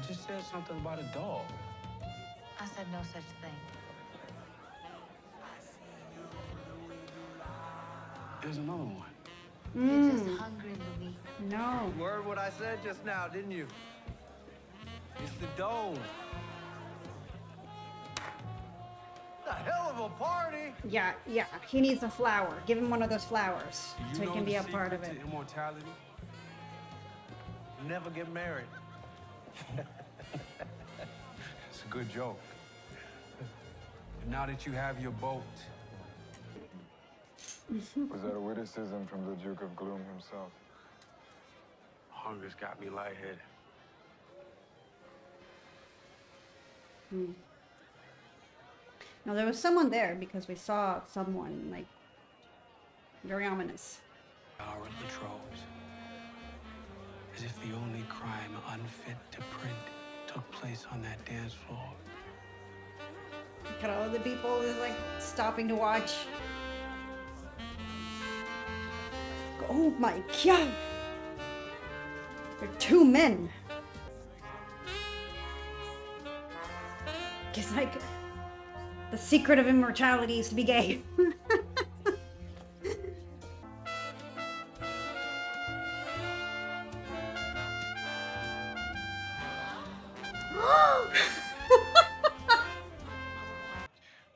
just said something about a dog. I said no such thing. There's another one. You're just hungry, Louis. No. You heard what I said just now, didn't you? It's the dome. The hell of a party! Yeah. He needs a flower. Give him one of those flowers so he can be a part of it. Immortality. Never get married. It's a good joke. But now that you have your boat, Was that a witticism from the Duke of Gloom himself? hunger's got me lightheaded. No, there was someone there because we saw someone, like, very ominous. Hour of the trolls. As if the only crime unfit to print took place on that dance floor. Look at all the people is like stopping to watch. Oh my god! There are two men. It's like the secret of immortality is to be gay.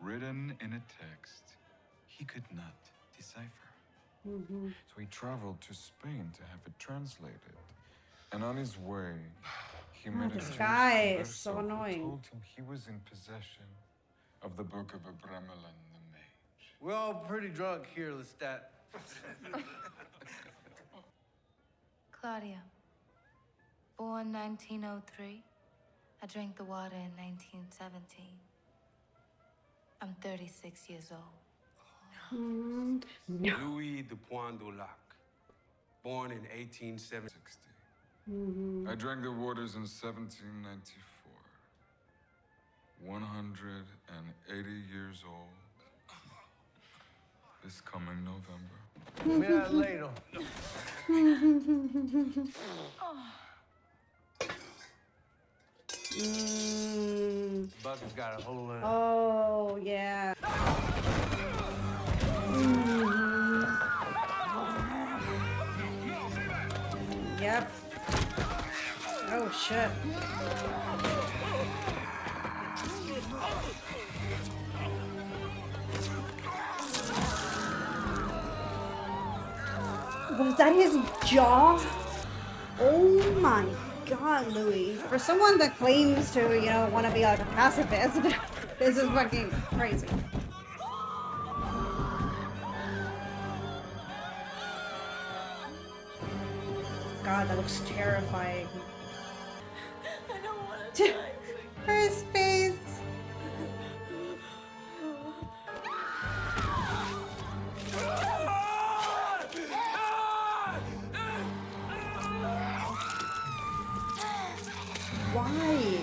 Written in a text he could not decipher. So he traveled to Spain to have it translated. And on his way, he met a this Jewish guy is so converso who annoying. told him he was in possession of the book of Abramelin the Mage. We're all pretty drunk here, Lestat. Claudia, born 1903. I drank the water in 1917. I'm 36 years old. Louis de Poindulac, born in 1870. 60. I drank the waters in 1794. 180 years old. This coming November. Me that later. Bucket's got a hole in it. Oh yeah. Yep. Oh shit. Was that his jaw? Oh my god, Louis. For someone that claims to, you know, want to be like a pacifist, this is fucking crazy. God, that looks terrifying. I don't want to die. His face. Why?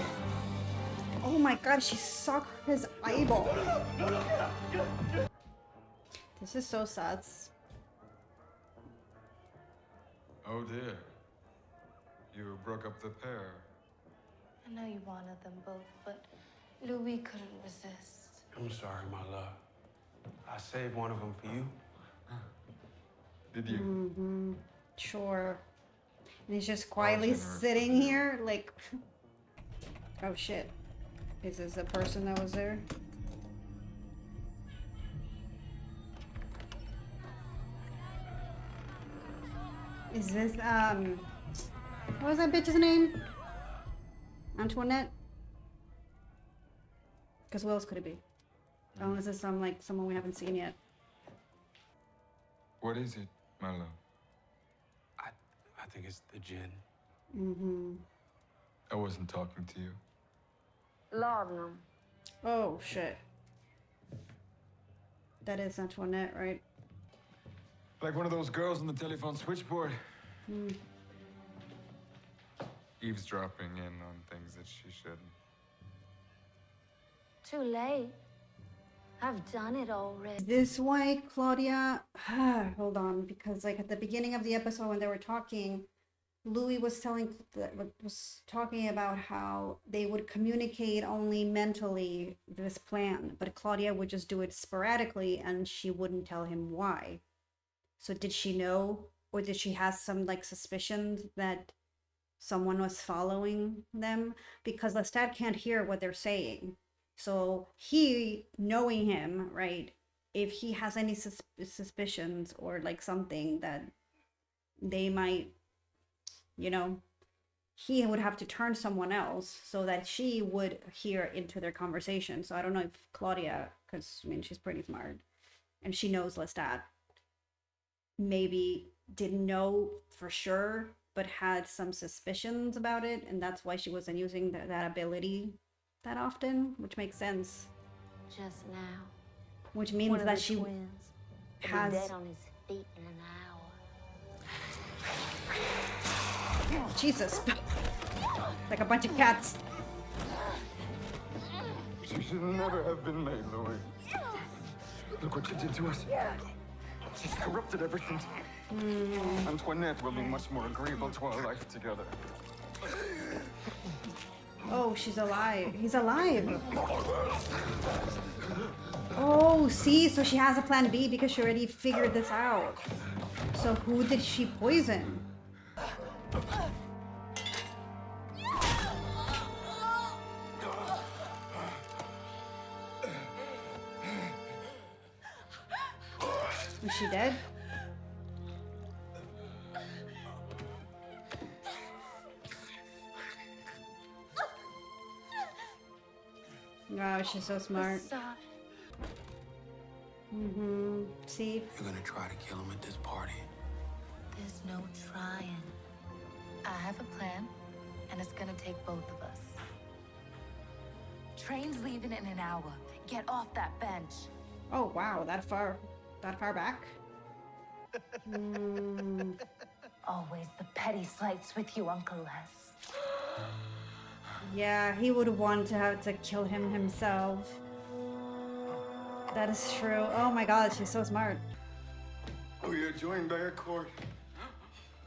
Oh my god, she sucked his eyeball. This is so sus. Oh dear. You broke up the pair. I know you wanted them both, but Louis couldn't resist. I'm sorry, my love. I saved one of them for you. Did you? Sure. And he's just quietly sitting here, like... Oh shit. Is this the person that was there? Is this, what was that bitch's name? Antoinette? Because who else could it be? Oh, is this some, like, someone we haven't seen yet? What is it, my love? I think it's the gin. I wasn't talking to you. Laudanum. Oh, shit. That is Antoinette, right? Like one of those girls on the telephone switchboard. Eavesdropping in on things that she shouldn't. Too late. I've done it already. Is this why Claudia... Hold on, because like at the beginning of the episode when they were talking, Louis was talking about how they would communicate only mentally this plan, but Claudia would just do it sporadically and she wouldn't tell him why. So did she know, or did she have some like suspicions that someone was following them? Because Lestat can't hear what they're saying. So he, knowing him, right, if he has any suspicions or like something that they might, you know, he would have to turn someone else so that she would hear into their conversation. So I don't know if Claudia, because I mean, she's pretty smart and she knows Lestat, maybe didn't know for sure, but had some suspicions about it. And that's why she wasn't using that ability that often, which makes sense. Just now. Which means One of that the she twins will has... be dead on his feet in an hour. Jesus. Like a bunch of cats. She should never have been made, Louis. Look what you did to us. She's corrupted everything. Antoinette will be much more agreeable to our life together. Oh, she's alive. He's alive. Oh, see? So she has a plan B because she already figured this out. So who did she poison? Is she dead? Wow, she's so smart. See? You're gonna try to kill him at this party. There's no trying. I have a plan, and it's gonna take both of us. Train's leaving in an hour. Get off that bench. Oh wow, that far back? Always the petty slights with you, Uncle Les. Yeah, he would want to have to kill him himself. That is true. Oh my god, she's so smart. We are joined by a cord.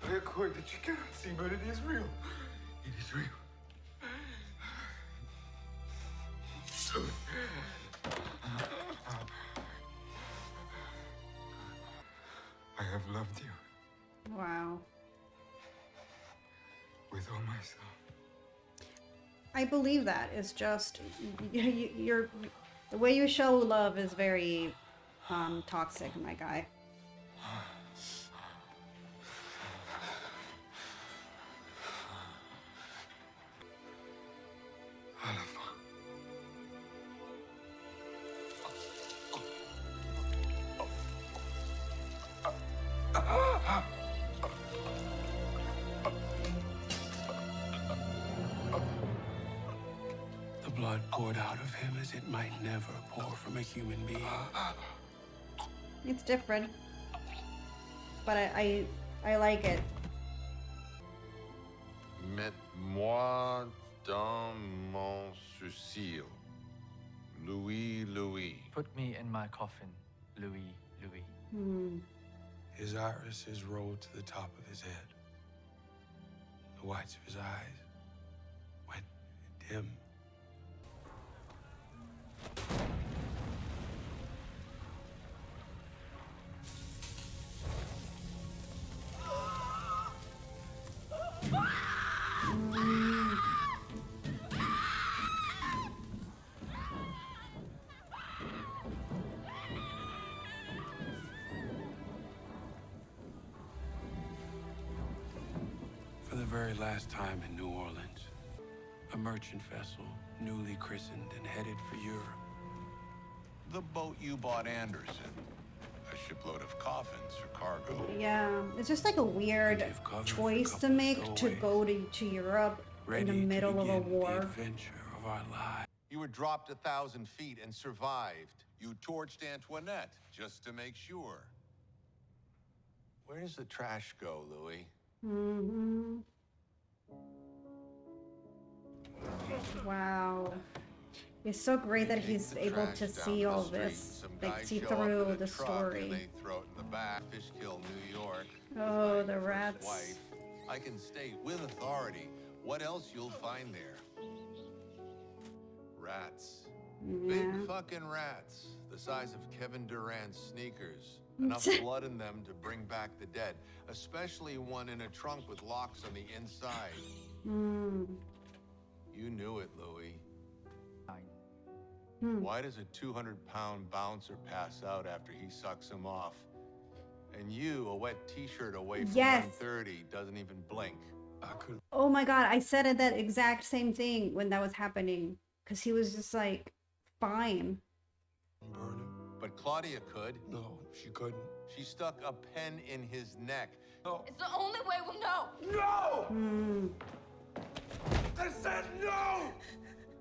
By a cord that you cannot see, but it is real. It is real. I have loved you. Wow. With all my soul. I believe that. It's just you're the way you show love is very toxic, my guy. The blood poured out of him as it might never pour from a human being. It's different, but I like it. Mets-moi dans mon sourcil. Louis, Louis. Put me in my coffin, Louis, Louis. His irises rolled to the top of his head. The whites of his eyes went dim. For the very last time in New Orleans, a merchant vessel, newly christened and headed for Europe. The boat you bought Anderson. A shipload of coffins for cargo. Yeah, it's just like a weird choice to make to go to Europe in the middle of a war. The adventure of our lives. You were dropped 1,000 feet and survived. You torched Antoinette just to make sure. Where does the trash go, Louis? Wow. It's so great that he's able to see all this, like see through the story. They throw it in the back. Fishkill, New York. Oh, the rats. Wife. I can state with authority what else you'll find there. Rats. Big fucking rats. The size of Kevin Durant's sneakers. Enough blood in them to bring back the dead. Especially one in a trunk with locks on the inside. You knew it, Louis. Why does a 200-pound bouncer pass out after he sucks him off? And you, a wet t-shirt away from 130, doesn't even blink. I couldn't. Oh my God, I said that exact same thing when that was happening. Because he was just like, fine. Burn him. But Claudia could. No, she couldn't. She stuck a pen in his neck. No. It's the only way we'll know. No! I said no!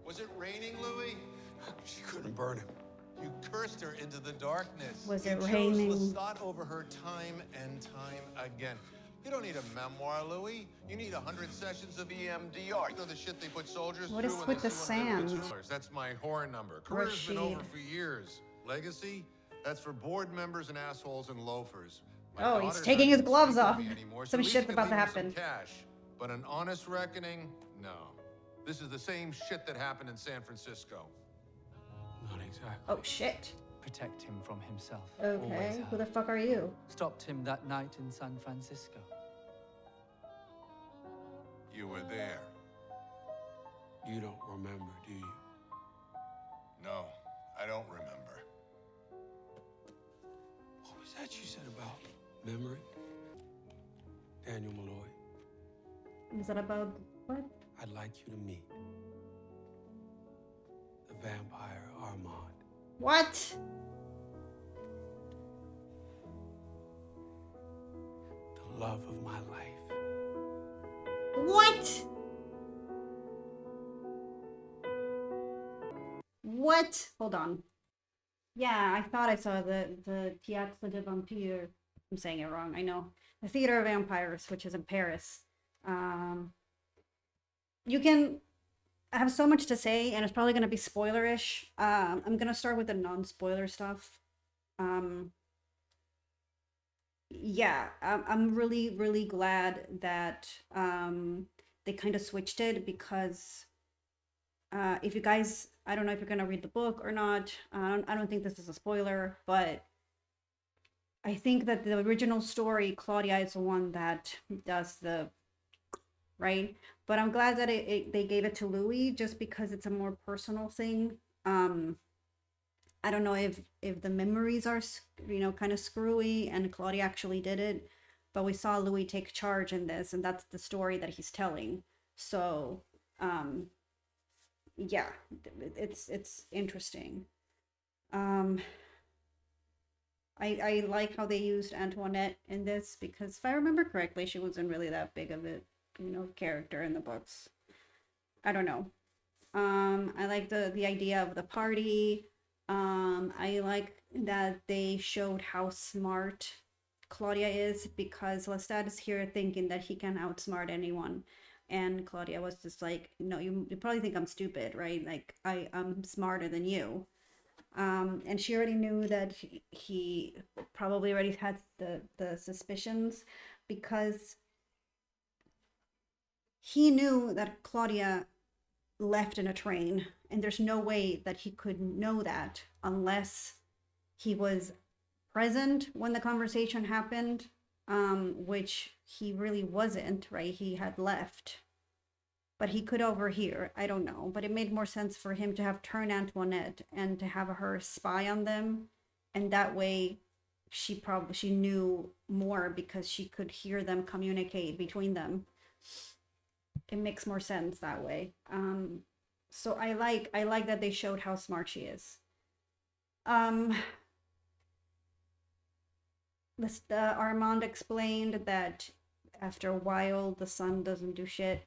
Was it raining, Louis? She couldn't burn him. You cursed her into the darkness. Was you it chose raining? Lestat over her time and time again. You don't need a memoir, Louis. You need 100 sessions of EMDR. You know the shit they put soldiers What through is when with they the sue on sand? $50? That's my horror number. Career's been over for years. Legacy? That's for board members and assholes and loafers. My Oh, he's daughter's taking not his even gloves speaking off. to me anymore, so Some at least shit's you about can to leave her some happen. cash. But an honest reckoning? No. This is the same shit that happened in San Francisco. Not exactly. Oh shit. Protect him from himself. Okay, Always who the have. fuck are you? Stopped him that night in San Francisco. You were there. You don't remember, do you? No, I don't remember. What was that you said about memory? Daniel Malloy, Is that about what? I'd like you to meet the vampire Armand. What? The love of my life. What? What? Hold on. Yeah, I thought I saw the Théâtre de Vampire. I'm saying it wrong, I know. The Theater of Vampires, which is in Paris. You can... I have so much to say, and it's probably going to be spoilerish. I'm going to start with the non-spoiler stuff. Yeah, I'm really, really glad that they kind of switched it, because if you guys, I don't know if you're going to read the book or not. I don't think this is a spoiler, but I think that the original story, Claudia is the one that does the, right? But I'm glad that they gave it to Louis, just because it's a more personal thing. I don't know if the memories are, kind of screwy and Claudia actually did it, but we saw Louis take charge in this, and that's the story that he's telling. So, yeah, it's interesting. I like how they used Antoinette in this, because if I remember correctly, she wasn't really that big of a, character in the books. I don't know. I like the idea of the party. I like that they showed how smart Claudia is, because Lestat is here thinking that he can outsmart anyone. And Claudia was just like, no, you probably think I'm stupid, right? Like, I'm smarter than you. And she already knew that he probably already had the suspicions, because he knew that Claudia left in a train, and there's no way that he could know that unless he was present when the conversation happened, which he really wasn't, right? He had left, but he could overhear. I don't know, but it made more sense for him to have turned Antoinette and to have her spy on them, and that way she knew more, because she could hear them communicate between them. It makes more sense that way. So I like that they showed how smart she is. Armand explained that after a while the sun doesn't do shit,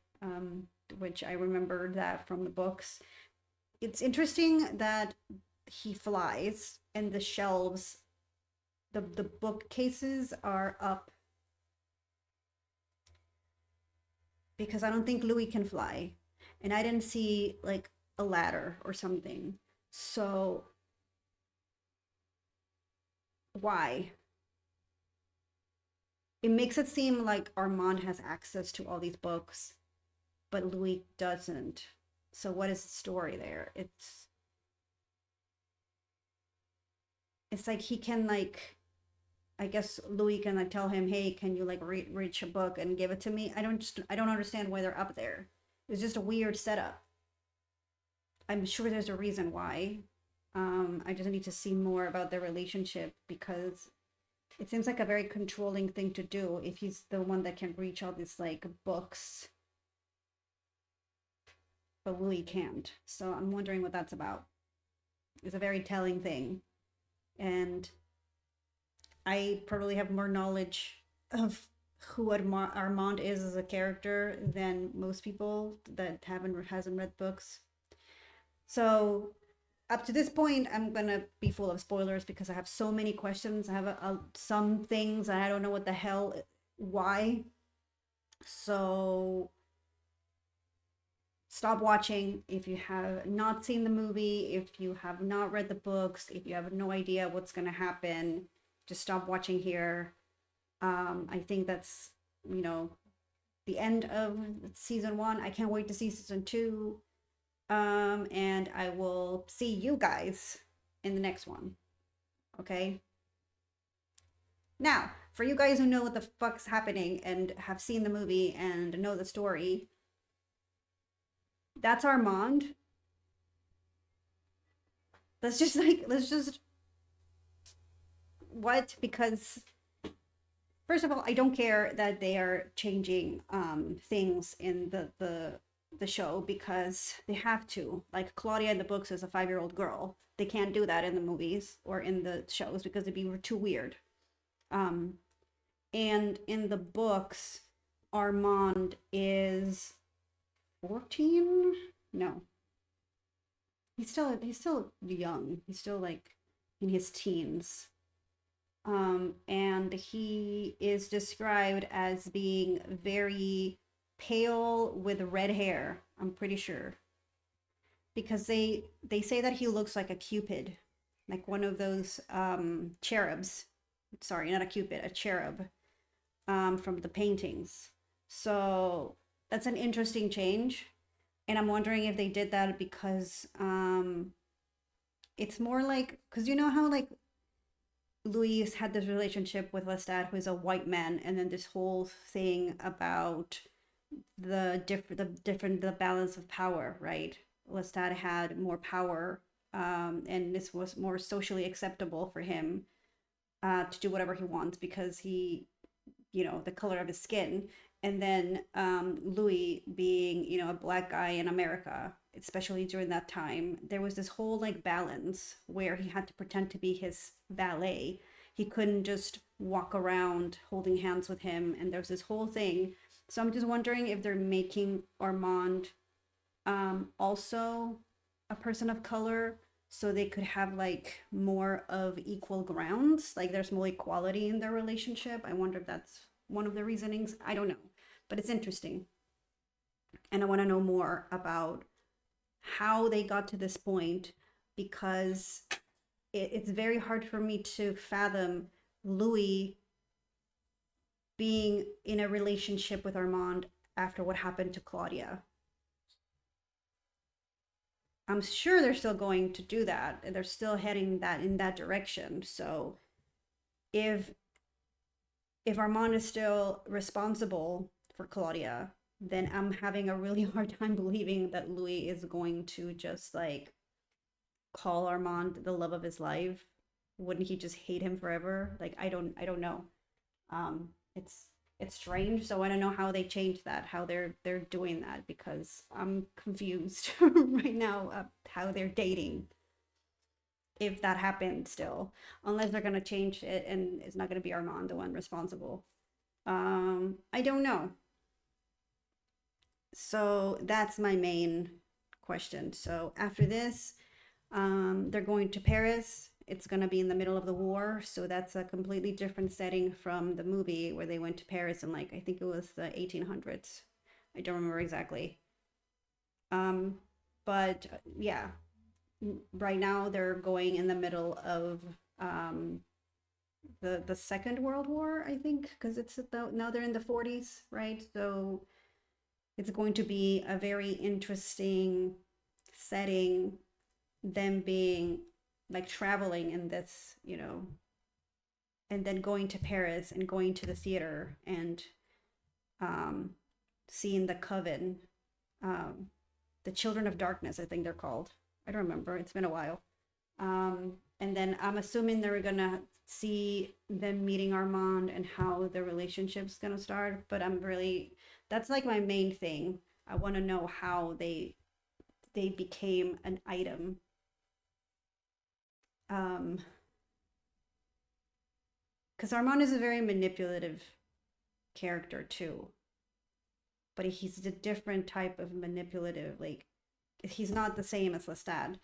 which I remembered that from the books. It's interesting that he flies, and the shelves, the bookcases are up, because I don't think Louis can fly, and I didn't see like a ladder or something. So why? it makes it seem like Armand has access to all these books, but Louis doesn't. So what is the story there? It's like he can like, I guess Louis can like tell him, hey, can you like reach a book and give it to me? I don't understand why they're up there. It's just a weird setup. I'm sure there's a reason why. I just need to see more about their relationship, because it seems like a very controlling thing to do if he's the one that can reach all these like books, but Louis can't. So I'm wondering what that's about. It's a very telling thing. And I probably have more knowledge of who Armand is as a character than most people that hasn't read books. So up to this point, I'm gonna be full of spoilers because I have so many questions. I have some things and I don't know what the hell, why. So stop watching if you have not seen the movie, if you have not read the books, if you have no idea what's gonna happen. Just stop watching here. I think that's, the end of season 1. I can't wait to see season 2. And I will see you guys in the next one. Okay? Now, for you guys who know what the fuck's happening and have seen the movie and know the story, that's Armand. Let's just what? Because first of all, I don't care that they are changing things in the show, because they have to. Like Claudia in the books is a 5-year-old girl. They can't do that in the movies or in the shows because it'd be too weird. And in the books, Armand is 14? No. He's still young. He's still like in his teens. And he is described as being very pale with red hair, I'm pretty sure. Because they say that he looks like a cupid, like one of those cherubs. Sorry, not a cupid, a cherub from the paintings. So that's an interesting change. And I'm wondering if they did that because it's more like, because you know how like Louis had this relationship with Lestat, who is a white man, and then this whole thing about the balance of power, right? Lestat had more power, and this was more socially acceptable for him to do whatever he wants because he, the color of his skin. And then Louis being, a black guy in America, especially during that time, there was this whole like balance where he had to pretend to be his valet. He couldn't just walk around holding hands with him. And there's this whole thing. So I'm just wondering if they're making Armand also a person of color, so they could have like more of equal grounds, like there's more equality in their relationship. I wonder if that's one of the reasonings. I don't know, but it's interesting. And I want to know more about how they got to this point, because it's very hard for me to fathom Louis being in a relationship with Armand after what happened to Claudia. I'm sure they're still going to do that, and they're still heading in that direction. So if Armand is still responsible for Claudia, then I'm having a really hard time believing that Louis is going to just like call Armand the love of his life. Wouldn't he just hate him forever? Like I don't know. It's strange. So I don't know how they changed that, how they're doing that, because I'm confused right now of how they're dating. If that happened still, unless they're gonna change it and it's not gonna be Armand the one responsible. I don't know. So that's my main question. So after this, they're going to Paris. It's going to be in the middle of the war, so that's a completely different setting from the movie where they went to Paris in like, I think it was the 1800s. I don't remember exactly. But yeah, right now they're going in the middle of the Second World War, I think, because it's now they're in the 40s, right? So it's going to be a very interesting setting, them being like traveling in this, you know, and then going to Paris and going to the theater and seeing the Coven, the Children of Darkness, I think they're called. I don't remember. It's been a while. And then I'm assuming they're gonna see them meeting Armand and how the relationship's gonna start. But that's like my main thing. I want to know how they became an item. Because Armand is a very manipulative character too. But he's a different type of manipulative. Like, he's not the same as Lestat.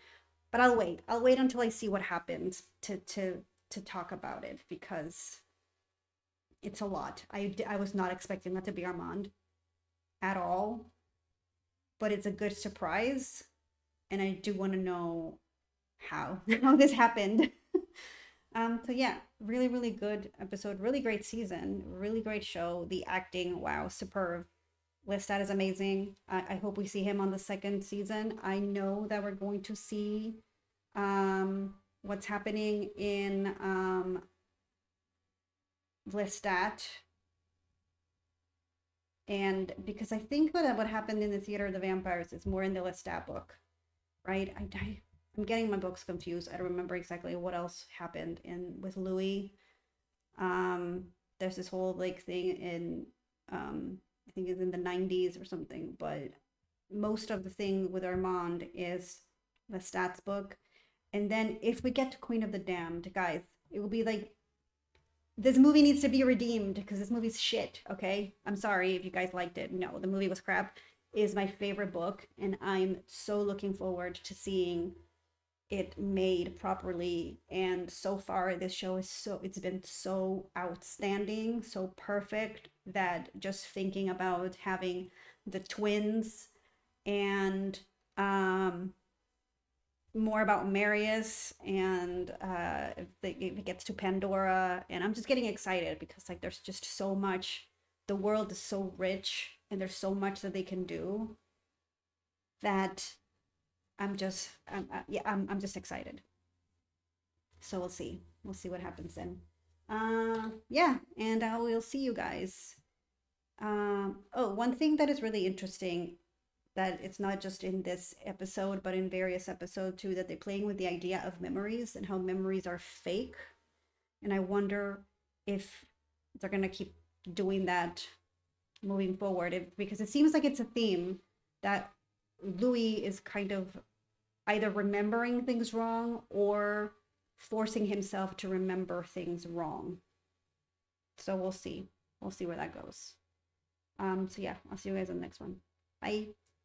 But I'll wait until I see what happens to talk about it, because it's a lot. I was not expecting that to be Armand at all, but it's a good surprise, and I do want to know how this happened. So yeah, really, really good episode, really great season, really great show. The acting, wow, superb. Lestat is amazing. I hope we see him on the second season. I know that we're going to see what's happening in Lestat. And because I think that what happened in the Theater of the Vampires is more in the Lestat book, right? I'm getting my books confused. I don't remember exactly what else happened with Louis. There's this whole like thing in I think it's in the 90s or something, but most of the thing with Armand is Lestat's book. And then if we get to Queen of the Damned, guys, it will be like, this movie needs to be redeemed because this movie's shit, okay? I'm sorry if you guys liked it. No, the movie was crap. It is my favorite book, and I'm so looking forward to seeing it made properly. And so far, this show it's been so outstanding, so perfect, that just thinking about having the twins and more about Marius and if it gets to Pandora, and I'm just getting excited because like there's just so much. The world is so rich and there's so much that they can do that I'm just excited. So we'll see what happens then. Yeah, and I will see you guys. One thing that is really interesting, that it's not just in this episode, but in various episodes too, that they're playing with the idea of memories and how memories are fake. And I wonder if they're going to keep doing that moving forward, because it seems like it's a theme that Louis is kind of either remembering things wrong or forcing himself to remember things wrong. So we'll see where that goes. So yeah, I'll see you guys in the next one. Bye.